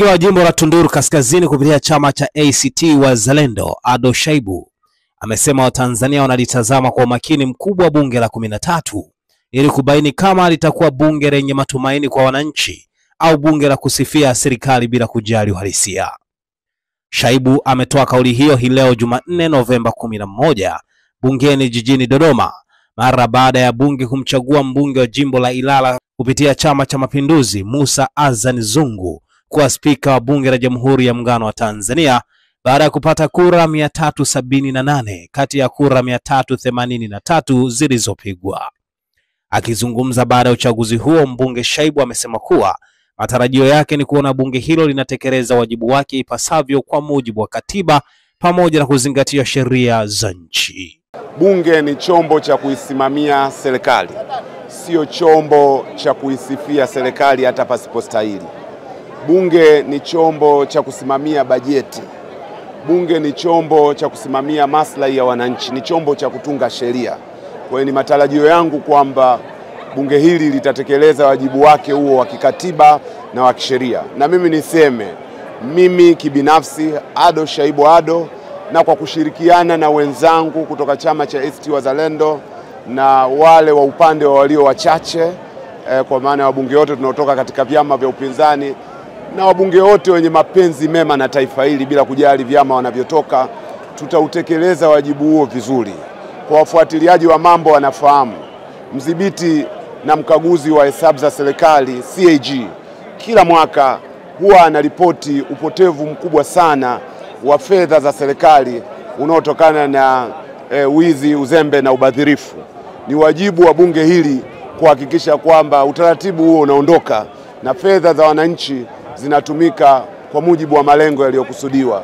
Mbunge wa jimbo la Tunduru Kaskazini kupitia chama cha ACT Wazalendo, Ado Shaibu, amesema Watanzania wanalitazama kwa umakini mkubwa bunge la 13 ili kubaini kama litakuwa bunge lenye matumaini kwa wananchi au bunge la kusifia serikali bila kujali uhalisia. Shaibu ametoa kauli hiyo hii leo Jumanne Novemba 11 bungeni jijini Dodoma mara baada ya bunge kumchagua mbunge wa jimbo la Ilala kupitia Chama cha Mapinduzi Musa Azan Zungu kuwa spika wa bunge la Jamhuri ya Muungano wa Tanzania baada ya kupata kura 378 kati ya kura 383 zilizopigwa. Akizungumza baada ya uchaguzi huo, mbunge Shaibu amesema kuwa matarajio yake ni kuona bunge hilo linatekeleza wajibu wake ipasavyo kwa mujibu wa katiba pamoja na kuzingatia sheria za nchi. Bunge ni chombo cha kuisimamia serikali, sio chombo cha kuisifia serikali hata pasipostahili. Bunge ni chombo cha kusimamia bajeti. Bunge ni chombo cha kusimamia maslahi ya wananchi, ni chombo cha kutunga sheria. Kwa hiyo ni matarajio yangu kwamba bunge hili litatekeleza wajibu wake huo wa kikatiba na wa kisheria. Na mimi niseme, mimi kibinafsi Ado Shaibu Ado, na kwa kushirikiana na wenzangu kutoka chama cha ACT Wazalendo na wale wa upande wa walio wachache, kwa maana wabunge wote tunaotoka katika vyama vya upinzani na wabunge wote wenye mapenzi mema na taifa hili bila kujali vyama wanavyotoka, tutautekeleza wajibu huo vizuri. Kwa wafuatiliaji wa mambo wanafahamu, mdhibiti na mkaguzi wa hesabu za serikali CAG kila mwaka huwa anaripoti upotevu mkubwa sana wa fedha za serikali unaotokana na wizi, uzembe na ubadhirifu. Ni wajibu wa bunge hili kuhakikisha kwamba utaratibu huo unaondoka na fedha za wananchi zinatumika kwa mujibu wa malengo yaliyokusudiwa.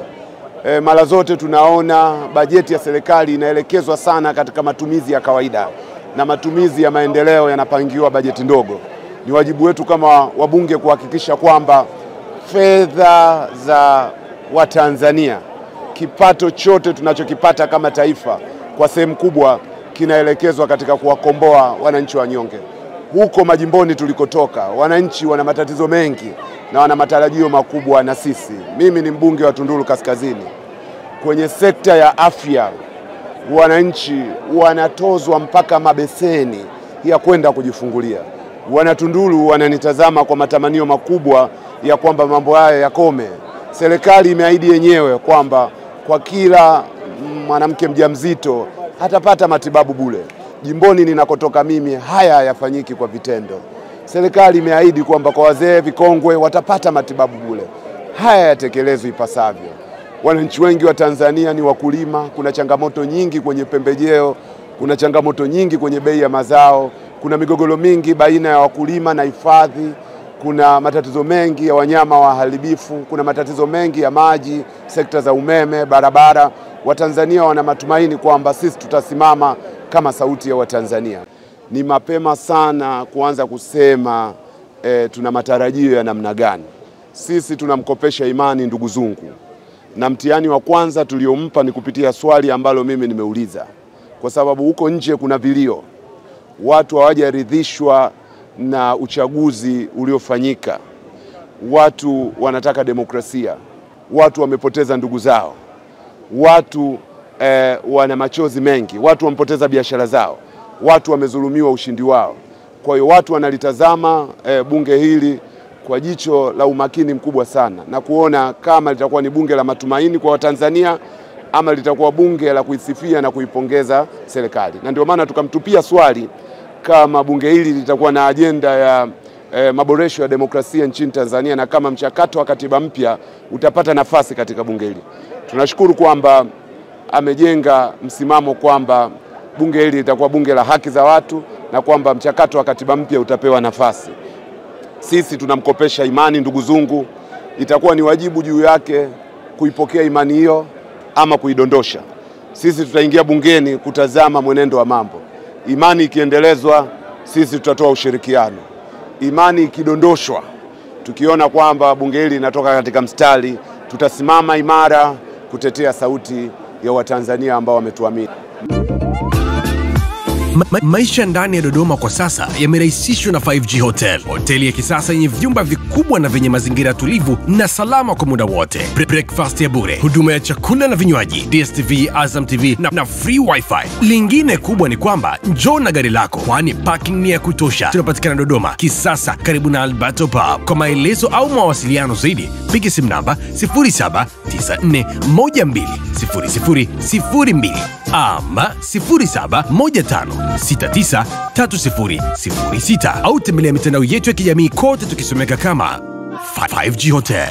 Mara zote tunaona bajeti ya serikali inaelekezwa sana katika matumizi ya kawaida na matumizi ya maendeleo yanapangiwa bajeti ndogo. Ni wajibu wetu kama wabunge kuhakikisha kwamba fedha za Watanzania, kipato chote tunachokipata kama taifa, kwa sehemu kubwa kinaelekezwa katika kuwakomboa wananchi wanyonge. Huko majimboni tulikotoka, wananchi wana matatizo mengi na wana matarajio makubwa na sisi. Mimi ni mbunge wa Tunduru Kaskazini. Kwenye sekta ya afya, wananchi wanatozwa mpaka mabeseni ya kwenda kujifungulia. Wanatunduru wananitazama kwa matamanio makubwa ya kwamba mambo haya yakome. Serikali imeahidi yenyewe kwamba kwa kila mwanamke mjamzito atapata matibabu bure. Jimboni ninakotoka mimi haya hayafanyiki kwa vitendo. Serikali imeahidi kwamba kwa wazee vikongwe watapata matibabu bure. Haya yatekelezwe ipasavyo. Wananchi wengi wa Tanzania ni wakulima, kuna changamoto nyingi kwenye pembejeo, kuna changamoto nyingi kwenye bei ya mazao, kuna migogoro mingi baina ya wakulima na hifadhi, kuna matatizo mengi ya wanyama waharibifu, kuna matatizo mengi ya maji, sekta za umeme, barabara. Watanzania wana matumaini kwamba sisi tutasimama kama sauti ya Watanzania. Ni mapema sana kuanza kusema tuna matarajio ya namna gani. Sisi tunamkopesha imani ndugu Zungu, na mtihani wa kwanza tuliompa ni kupitia swali ambalo mimi nimeuliza, kwa sababu huko nje kuna vilio, watu hawajaridhishwa na uchaguzi uliofanyika, watu wanataka demokrasia, watu wamepoteza ndugu zao, watu wana machozi mengi, watu wamepoteza biashara zao, watu wamezulumiwa ushindi wao. Kwa hiyo watu wanalitazama bunge hili kwa jicho la umakini mkubwa sana na kuona kama litakuwa ni bunge la matumaini kwa Watanzania ama litakuwa bunge la kuisifia na kuipongeza serikali. Na ndio maana tukamtupia swali kama bunge hili litakuwa na ajenda ya maboresho ya demokrasia nchini Tanzania na kama mchakato wa katiba mpya utapata nafasi katika bunge hili. Tunashukuru kwamba amejenga msimamo kwamba bunge hili litakuwa bunge la haki za watu na kwamba mchakato wa katiba mpya utapewa nafasi. Sisi tunamkopesha imani ndugu Zungu, itakuwa ni wajibu juu yake kuipokea imani hiyo ama kuidondosha. Sisi tutaingia bungeni kutazama mwenendo wa mambo. Imani ikiendelezwa, sisi tutatoa ushirikiano. Imani ikidondoshwa, tukiona kwamba bunge hili linatoka katika mstari, tutasimama imara kutetea sauti ya Watanzania ambao wametuamini. Maisha ndani ya Dodoma kwa sasa yamerahisishwa na 5G Hotel, hoteli ya kisasa yenye vyumba vikubwa na vyenye mazingira tulivu na salama kwa muda wote. Breakfast ya bure, huduma ya chakula na vinywaji, DSTV, Azam TV na free wifi. Lingine kubwa ni kwamba njoo na gari lako, kwani parking ni ya kutosha. Tunapatikana Dodoma Kisasa, karibu na Alberto Pub. Kwa maelezo au mawasiliano zaidi, piga simu namba 0794120002 ama 0715693006 au tembelea mitandao yetu ya kijamii kote tukisomeka kama 5G Hotel.